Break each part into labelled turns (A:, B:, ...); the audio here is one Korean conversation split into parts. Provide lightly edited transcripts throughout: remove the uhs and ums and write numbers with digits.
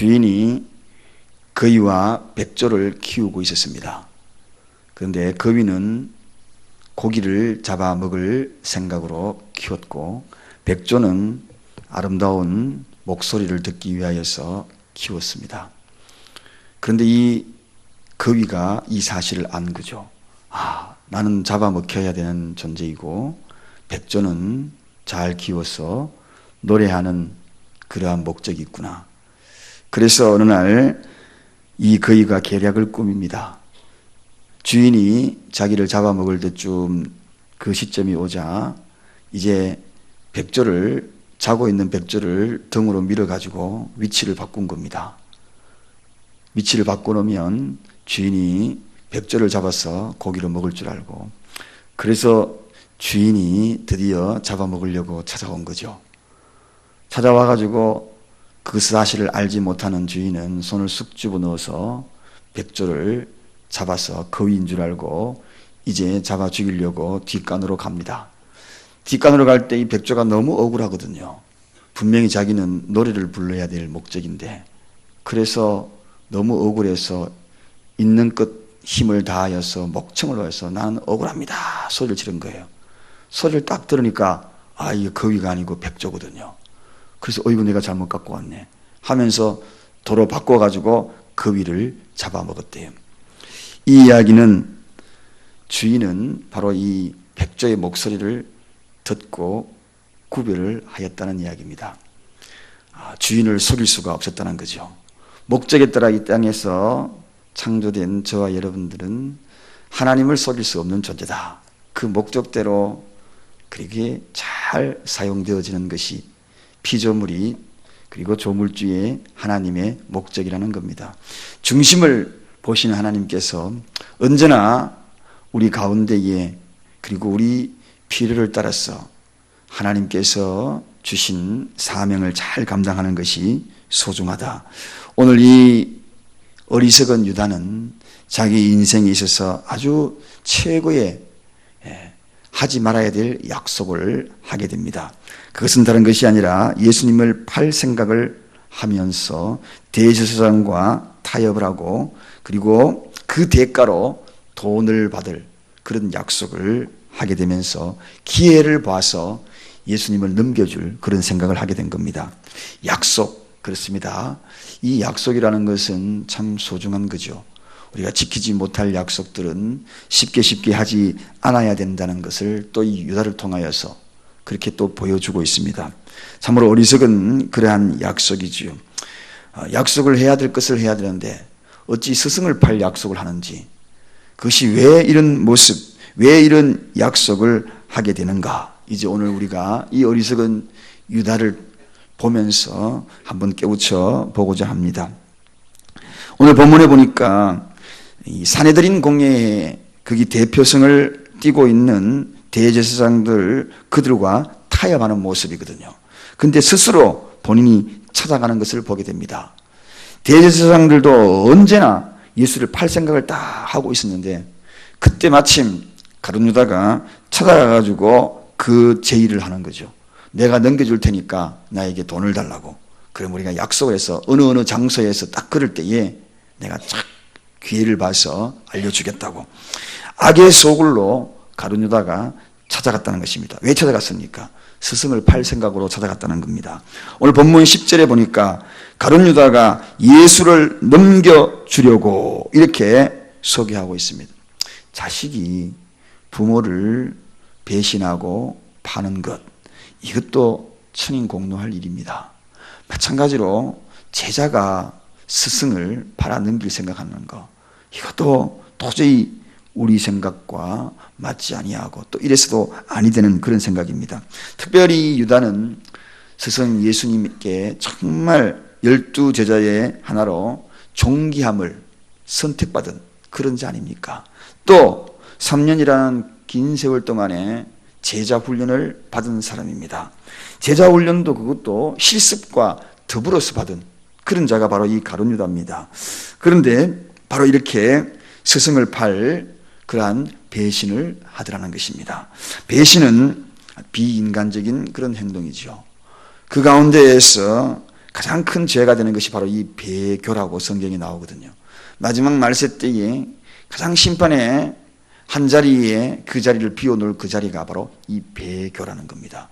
A: 주인이 거위와 백조를 키우고 있었습니다. 그런데 거위는 고기를 잡아 먹을 생각으로 키웠고 백조는 아름다운 목소리를 듣기 위하여서 키웠습니다. 그런데 이 거위가 이 사실을 안 거죠. 나는 잡아먹혀야 되는 존재이고 백조는 잘 키워서 노래하는 그러한 목적이 있구나. 그래서 어느 날 이 거위가 계략을 꾸밉니다. 주인이 자기를 잡아먹을 때쯤 그 시점이 오자 이제 백조를, 자고 있는 백조를 등으로 밀어가지고 위치를 바꾼 겁니다. 위치를 바꿔놓으면 주인이 백조를 잡아서 고기를 먹을 줄 알고, 그래서 주인이 드디어 잡아먹으려고 찾아온 거죠. 찾아와가지고 그 사실을 알지 못하는 주인은 손을 쑥 집어넣어서 백조를 잡아서 거위인 줄 알고 이제 잡아 죽이려고 뒷간으로 갑니다. 뒷간으로 갈 때 이 백조가 너무 억울하거든요. 분명히 자기는 노래를 불러야 될 목적인데, 그래서 너무 억울해서 있는 것 힘을 다하여서 목청을 놓아서 나는 억울합니다 소리를 지른 거예요. 소리를 딱 들으니까 이게 거위가 아니고 백조거든요. 그래서 이거 내가 잘못 갖고 왔네 하면서 도로 바꿔가지고 거위를 잡아먹었대요. 이 이야기는 주인은 바로 이 백조의 목소리를 듣고 구별을 하였다는 이야기입니다. 주인을 속일 수가 없었다는 거죠. 목적에 따라 이 땅에서 창조된 저와 여러분들은 하나님을 속일 수 없는 존재다. 그 목적대로 그렇게 잘 사용되어지는 것이 피조물이 그리고 조물주의 하나님의 목적이라는 겁니다. 중심을 보시는 하나님께서 언제나 우리 가운데에 그리고 우리 필요를 따라서 하나님께서 주신 사명을 잘 감당하는 것이 소중하다. 오늘 이 어리석은 유다는 자기 인생에 있어서 아주 최고의 하지 말아야 될 약속을 하게 됩니다. 그것은 다른 것이 아니라 예수님을 팔 생각을 하면서 대제사장과 타협을 하고 그리고 그 대가로 돈을 받을 그런 약속을 하게 되면서 기회를 봐서 예수님을 넘겨줄 그런 생각을 하게 된 겁니다. 약속, 그렇습니다. 이 약속이라는 것은 참 소중한 거죠. 우리가 지키지 못할 약속들은 쉽게 하지 않아야 된다는 것을 또 이 유다를 통하여서 그렇게 또 보여주고 있습니다. 참으로 어리석은 그러한 약속이지요. 약속을 해야 될 것을 해야 되는데 어찌 스승을 팔 약속을 하는지, 그것이 왜 이런 모습, 왜 이런 약속을 하게 되는가, 이제 오늘 우리가 이 어리석은 유다를 보면서 한번 깨우쳐 보고자 합니다. 오늘 본문에 보니까 이 사내들인 공예에 거기 대표성을 띠고 있는 대제사장들, 그들과 타협하는 모습이거든요. 근데 스스로 본인이 찾아가는 것을 보게 됩니다. 대제사장들도 언제나 예수를 팔 생각을 다 하고 있었는데 그때 마침 가룟 유다가 찾아가가지고 그 제의를 하는 거죠. 내가 넘겨줄 테니까 나에게 돈을 달라고. 그럼 우리가 약속을 해서 어느 장소에서 딱 그럴 때에 내가 착 기회를 봐서 알려주겠다고. 악의 소굴로 가룟 유다가 찾아갔다는 것입니다. 왜 찾아갔습니까? 스승을 팔 생각으로 찾아갔다는 겁니다. 오늘 본문 10절에 보니까 가룟 유다가 예수를 넘겨주려고 이렇게 소개하고 있습니다. 자식이 부모를 배신하고 파는 것, 이것도 천인공노할 일입니다. 마찬가지로 제자가 스승을 팔아넘길 생각하는 것, 이것도 도저히 우리 생각과 맞지 아니하고 또 이래서도 아니 되는 그런 생각입니다. 특별히 유다는 스승 예수님께 정말 12 제자의 하나로 존귀함을 선택받은 그런 자 아닙니까? 또 3년이라는 긴 세월 동안에 제자 훈련을 받은 사람입니다. 제자 훈련도 그것도 실습과 더불어서 받은 그런 자가 바로 이 가룟 유다입니다. 그런데 바로 이렇게 스승을 팔 그러한 배신을 하더라는 것입니다. 배신은 비인간적인 그런 행동이죠. 그 가운데에서 가장 큰 죄가 되는 것이 바로 이 배교라고 성경에 나오거든요. 마지막 말세 때에 가장 심판의 한 자리에 그 자리를 비워놓을 그 자리가 바로 이 배교라는 겁니다.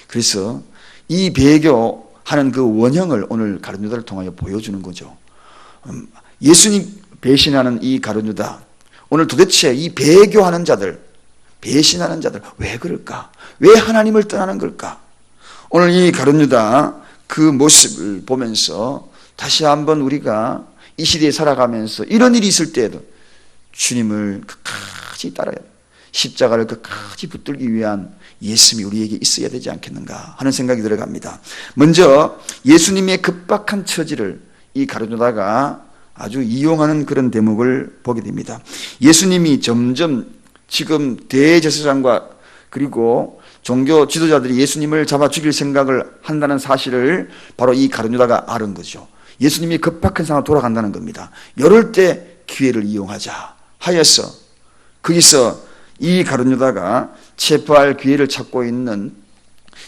A: 그래서 이 배교하는 그 원형을 오늘 가룟 유다를 통하여 보여주는 거죠. 예수님 배신하는 이 가룟 유다, 오늘 도대체 이 배교하는 자들, 배신하는 자들 왜 그럴까? 왜 하나님을 떠나는 걸까? 오늘 이 가룟 유다 그 모습을 보면서 다시 한번 우리가 이 시대에 살아가면서 이런 일이 있을 때에도 주님을 끝까지 따라야, 십자가를 끝까지 붙들기 위한 예수님이 우리에게 있어야 되지 않겠는가 하는 생각이 들어갑니다. 먼저 예수님의 급박한 처지를 이 가룟 유다가 아주 이용하는 그런 대목을 보게 됩니다. 예수님이 점점 지금 대제사장과 그리고 종교 지도자들이 예수님을 잡아 죽일 생각을 한다는 사실을 바로 이 가룟 유다가 아는 거죠. 예수님이 급박한 상황으로 돌아간다는 겁니다. 이럴 때 기회를 이용하자 하여서 거기서 이 가룟 유다가 체포할 기회를 찾고 있는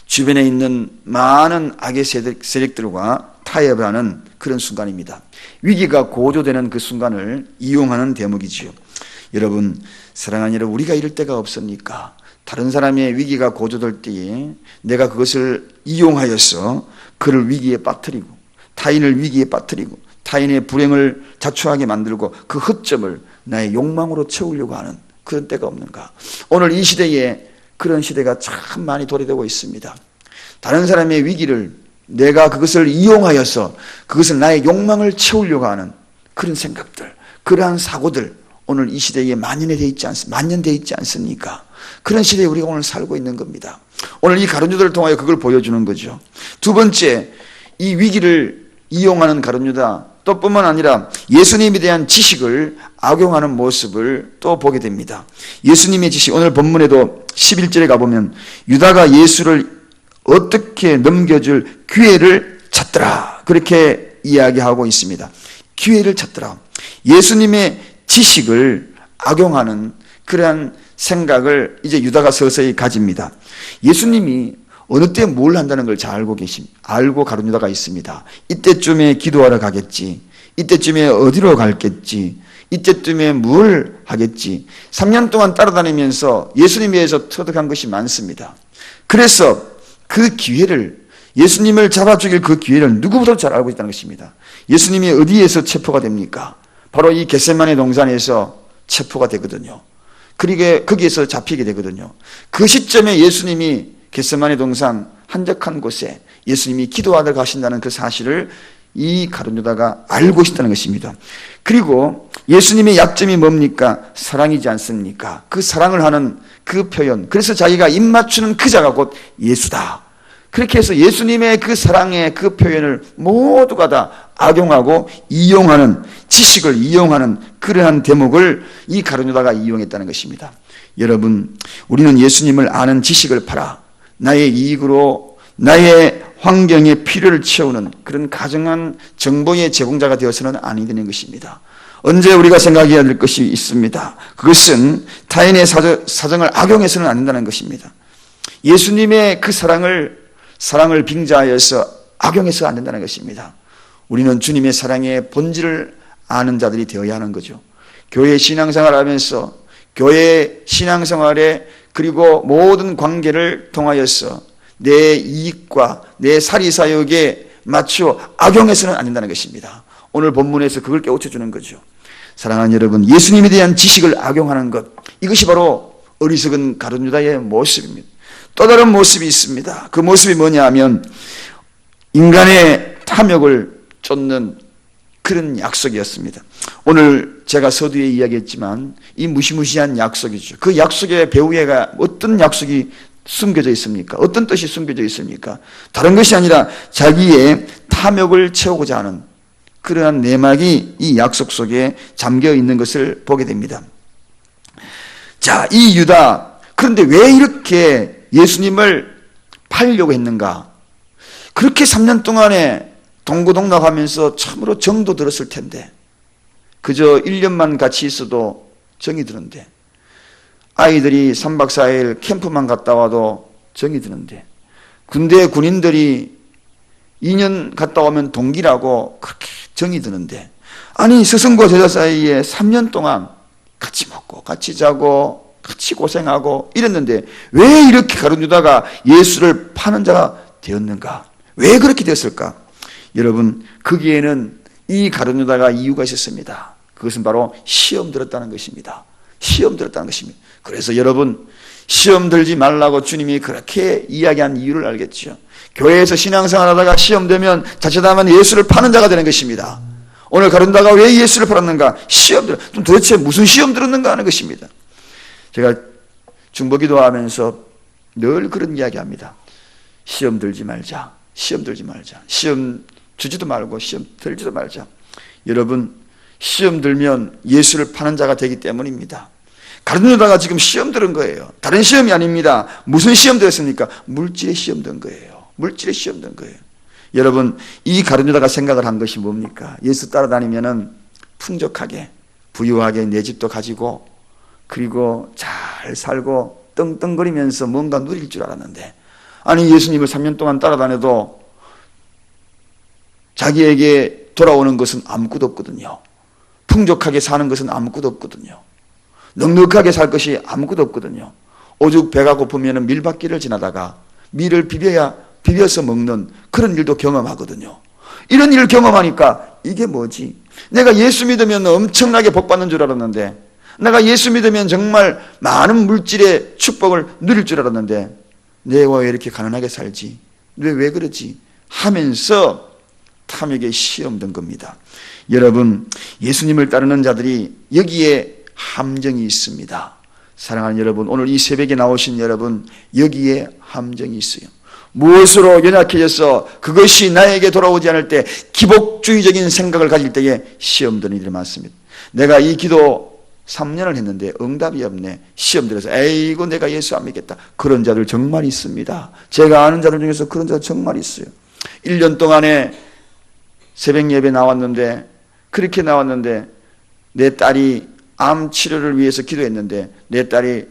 A: 주변에 있는 많은 악의 세력들과 타협을 하는 그런 순간입니다. 위기가 고조되는 그 순간을 이용하는 대목이지요. 여러분, 사랑하는 여러분, 우리가 이럴 때가 없습니까? 다른 사람의 위기가 고조될 때에 내가 그것을 이용하여서 그를 위기에 빠뜨리고 타인을 위기에 빠뜨리고 타인의 불행을 자초하게 만들고 그 허점을 나의 욕망으로 채우려고 하는 그런 때가 없는가? 오늘 이 시대에 그런 시대가 참 많이 도래되고 있습니다. 다른 사람의 위기를 내가 그것을 이용하여서 그것을 나의 욕망을 채우려고 하는 그런 생각들, 그러한 사고들 오늘 이 시대에 만연되어 있지 않습니까? 그런 시대에 우리가 오늘 살고 있는 겁니다. 오늘 이 가룟 유다를 통하여 그걸 보여주는 거죠. 두 번째, 이 위기를 이용하는 가룟 유다 또 뿐만 아니라 예수님에 대한 지식을 악용하는 모습을 또 보게 됩니다. 예수님의 지식, 오늘 본문에도 11절에 가보면 유다가 예수를 어떻게 넘겨줄 기회를 찾더라 그렇게 이야기하고 있습니다. 기회를 찾더라. 예수님의 지식을 악용하는 그러한 생각을 이제 유다가 서서히 가집니다. 예수님이 어느 때 뭘 한다는 걸 잘 알고 가룟 유다가 있습니다. 이때쯤에 기도하러 가겠지. 이때쯤에 어디로 갈겠지. 이때쯤에 뭘 하겠지. 3년 동안 따라다니면서 예수님에 대해서 터득한 것이 많습니다. 그래서 그 기회를, 예수님을 잡아 죽일 그 기회를 누구보다 잘 알고 있다는 것입니다. 예수님이 어디에서 체포가 됩니까? 바로 이 겟세마네 동산에서 체포가 되거든요. 그러게 거기에서 잡히게 되거든요. 그 시점에 예수님이 겟세마네 동산 한적한 곳에 예수님이 기도하러 가신다는 그 사실을 이 가룟 유다가 알고 있다는 것입니다. 그리고 예수님의 약점이 뭡니까? 사랑이지 않습니까? 그 사랑을 하는 그 표현, 그래서 자기가 입 맞추는 그 자가 곧 예수다. 그렇게 해서 예수님의 그 사랑의 그 표현을 모두가 다 악용하고 이용하는, 지식을 이용하는 그러한 대목을 이 가룟 유다가 이용했다는 것입니다. 여러분, 우리는 예수님을 아는 지식을 팔아 나의 이익으로 나의 환경의 필요를 채우는 그런 가정한 정보의 제공자가 되어서는 아니 되는 것입니다. 언제 우리가 생각해야 될 것이 있습니다. 그것은 타인의 사정을 악용해서는 안 된다는 것입니다. 예수님의 그 사랑을 빙자하여서 악용해서 안 된다는 것입니다. 우리는 주님의 사랑의 본질을 아는 자들이 되어야 하는 거죠. 교회 신앙생활 하면서 교회 신앙생활에 그리고 모든 관계를 통하여서 내 이익과 내 사리사욕에 맞추어 악용해서는 안 된다는 것입니다. 오늘 본문에서 그걸 깨우쳐주는 거죠. 사랑하는 여러분, 예수님에 대한 지식을 악용하는 것, 이것이 바로 어리석은 가룟 유다의 모습입니다. 또 다른 모습이 있습니다. 그 모습이 뭐냐 하면 인간의 탐욕을 쫓는 그런 약속이었습니다. 오늘 제가 서두에 이야기했지만 이 무시무시한 약속이죠. 그 약속의 배후에가 어떤 약속이 숨겨져 있습니까? 어떤 뜻이 숨겨져 있습니까? 다른 것이 아니라 자기의 탐욕을 채우고자 하는 그러한 내막이 이 약속 속에 잠겨 있는 것을 보게 됩니다. 자, 이 유다, 그런데 왜 이렇게 예수님을 팔려고 했는가? 그렇게 3년 동안에 동고동락하면서 참으로 정도 들었을 텐데, 그저 1년만 같이 있어도 정이 드는데, 아이들이 3박 4일 캠프만 갔다 와도 정이 드는데, 군대 군인들이 2년 갔다 오면 동기라고 그렇게 정이 드는데, 아니 스승과 제자 사이에 3년 동안 같이 먹고 같이 자고 같이 고생하고 이랬는데 왜 이렇게 가룟 유다가 예수를 파는 자가 되었는가? 왜 그렇게 됐을까? 여러분, 거기에는 이 가룟 유다가 이유가 있었습니다. 그것은 바로 시험 들었다는 것입니다. 시험 들었다는 것입니다. 그래서 여러분, 시험 들지 말라고 주님이 그렇게 이야기한 이유를 알겠죠. 교회에서 신앙생활 하다가 시험 되면 자칫하면 예수를 파는 자가 되는 것입니다. 오늘 가룟 유다가 왜 예수를 팔았는가? 시험 들어. 도대체 무슨 시험 들었는가 하는 것입니다. 제가 중보기도 하면서 늘 그런 이야기 합니다. 시험 들지 말자. 시험 들지 말자. 시험 주지도 말고 시험 들지도 말자. 여러분, 시험 들면 예수를 파는 자가 되기 때문입니다. 가룟 유다가 지금 시험 들은 거예요. 다른 시험이 아닙니다. 무슨 시험 들었습니까? 물질의 시험 든 거예요. 물질의 시험 든 거예요. 여러분, 이 가룟 유다가 생각을 한 것이 뭡니까? 예수 따라다니면은 풍족하게, 부유하게 내 집도 가지고, 그리고 잘 살고 떵떵거리면서 뭔가 누릴 줄 알았는데, 아니 예수님을 3년 동안 따라다녀도 자기에게 돌아오는 것은 아무것도 없거든요. 풍족하게 사는 것은 아무것도 없거든요. 넉넉하게 살 것이 아무것도 없거든요. 오죽 배가 고프면 밀밭길을 지나다가 밀을 비벼서 먹는 그런 일도 경험하거든요. 이런 일을 경험하니까 이게 뭐지? 내가 예수 믿으면 엄청나게 복받는 줄 알았는데, 내가 예수 믿으면 정말 많은 물질의 축복을 누릴 줄 알았는데 내가 왜 이렇게 가난하게 살지? 왜 그러지? 하면서 탐욕에 시험 든 겁니다. 여러분, 예수님을 따르는 자들이 여기에 함정이 있습니다. 사랑하는 여러분, 오늘 이 새벽에 나오신 여러분, 여기에 함정이 있어요. 무엇으로 연약해져서 그것이 나에게 돌아오지 않을 때 기복주의적인 생각을 가질 때에 시험 드는 일이 많습니다. 내가 이 기도 3년을 했는데 응답이 없네. 시험 들어서 에이고 내가 예수 안 믿겠다. 그런 자들 정말 있습니다. 제가 아는 자들 중에서 그런 자들 정말 있어요. 1년 동안에 새벽 예배 나왔는데, 그렇게 나왔는데 내 딸이 암 치료를 위해서 기도했는데 내 딸이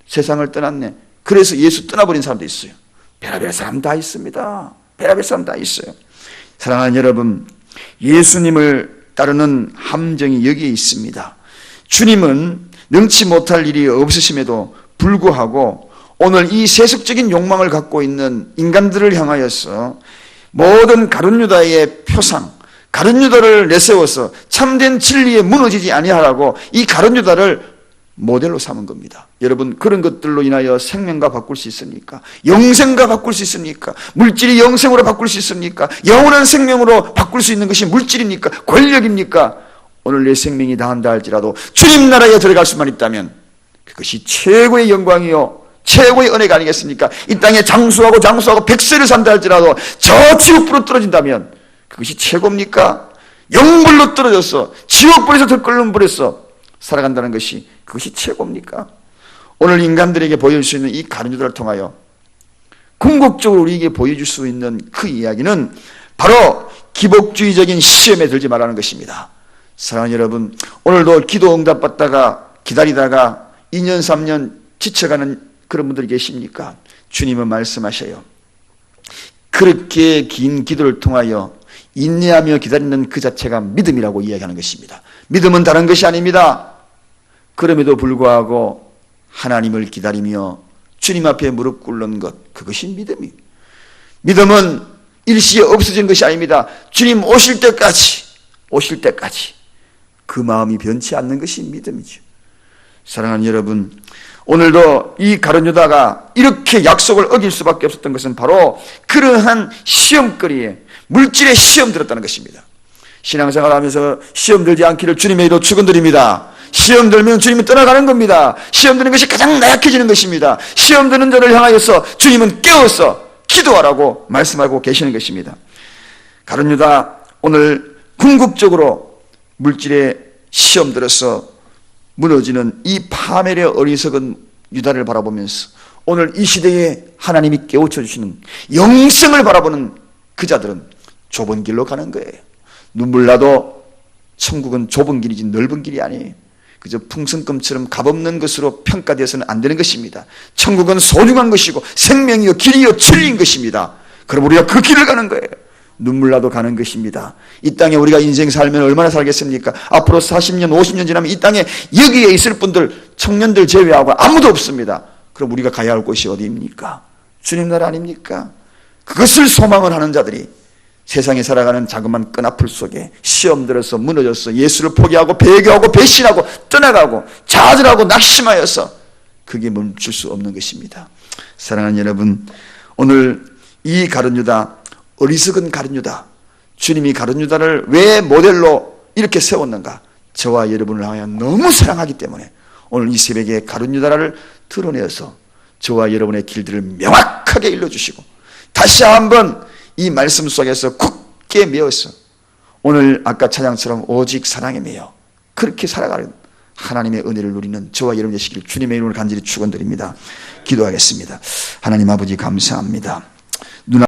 A: 세상을 떠났네. 그래서 예수 떠나버린 사람도 있어요. 별의별 사람 다 있습니다. 별의별 사람 다 있어요. 사랑하는 여러분, 예수님을 따르는 함정이 여기에 있습니다. 주님은 능치 못할 일이 없으심에도 불구하고 오늘 이 세속적인 욕망을 갖고 있는 인간들을 향하여서 모든 가룟 유다의 표상, 가룟 유다를 내세워서 참된 진리에 무너지지 아니하라고 이 가룟 유다를 모델로 삼은 겁니다. 여러분, 그런 것들로 인하여 생명과 바꿀 수 있습니까? 영생과 바꿀 수 있습니까? 물질이 영생으로 바꿀 수 있습니까? 영원한 생명으로 바꿀 수 있는 것이 물질입니까? 권력입니까? 오늘 내 생명이 다한다 할지라도 주님 나라에 들어갈 수만 있다면 그것이 최고의 영광이요 최고의 은혜가 아니겠습니까? 이 땅에 장수하고 백세를 산다 할지라도 저 지옥불로 떨어진다면 그것이 최고입니까? 영불로 떨어져서 지옥불에서 더 끓는 불에서 살아간다는 것이 그것이 최고입니까? 오늘 인간들에게 보여줄 수 있는 이 가룟 유다를 통하여 궁극적으로 우리에게 보여줄 수 있는 그 이야기는 바로 기복주의적인 시험에 들지 말라는 것입니다. 사랑하는 여러분, 오늘도 기도 응답받다가 기다리다가 2년 3년 지쳐가는 그런 분들이 계십니까? 주님은 말씀하셔요. 그렇게 긴 기도를 통하여 인내하며 기다리는 그 자체가 믿음이라고 이야기하는 것입니다. 믿음은 다른 것이 아닙니다. 그럼에도 불구하고 하나님을 기다리며 주님 앞에 무릎 꿇는 것, 그것이 믿음이에요. 믿음은 일시에 없어지는 것이 아닙니다. 주님 오실 때까지 그 마음이 변치 않는 것이 믿음이죠. 사랑하는 여러분, 오늘도 이 가룟 유다가 이렇게 약속을 어길 수밖에 없었던 것은 바로 그러한 시험거리에 물질의 시험 들었다는 것입니다. 신앙생활하면서 시험 들지 않기를 주님의 이로 축원드립니다. 시험 들면 주님은 떠나가는 겁니다. 시험 드는 것이 가장 나약해지는 것입니다. 시험 드는 자를 향하여서 주님은 깨워서 기도하라고 말씀하고 계시는 것입니다. 가룟 유다, 오늘 궁극적으로 물질의 시험 들어서 무너지는 이 파멸의 어리석은 유다를 바라보면서 오늘 이 시대에 하나님이 깨우쳐 주시는 영생을 바라보는 그 자들은 좁은 길로 가는 거예요. 눈물 나도 천국은 좁은 길이지 넓은 길이 아니에요. 그저 풍선껌처럼 값없는 것으로 평가되어서는 안 되는 것입니다. 천국은 소중한 것이고 생명이요 길이요 진리인 것입니다. 그럼 우리가 그 길을 가는 거예요. 눈물 나도 가는 것입니다. 이 땅에 우리가 인생 살면 얼마나 살겠습니까? 앞으로 40년, 50년 지나면 이 땅에 여기에 있을 분들, 청년들 제외하고 아무도 없습니다. 그럼 우리가 가야 할 곳이 어디입니까? 주님 나라 아닙니까? 그것을 소망을 하는 자들이 세상에 살아가는 자그마한 끈아풀 속에 시험 들어서 무너져서 예수를 포기하고 배교하고 배신하고 떠나가고 좌절하고 낙심하여서 그게 멈출 수 없는 것입니다. 사랑하는 여러분, 오늘 이 가룟 유다, 어리석은 가룟 유다, 주님이 가룟 유다를 왜 모델로 이렇게 세웠는가? 저와 여러분을 향하여 너무 사랑하기 때문에 오늘 이 새벽에 가룟 유다를 드러내어서 저와 여러분의 길들을 명확하게 일러주시고 다시 한번 이 말씀 속에서 굳게 메어서 오늘 아까 찬양처럼 오직 사랑에 매여 그렇게 살아가는 하나님의 은혜를 누리는 저와 여러분 되시길 주님의 이름으로 간절히 축원드립니다. 기도하겠습니다. 하나님 아버지 감사합니다.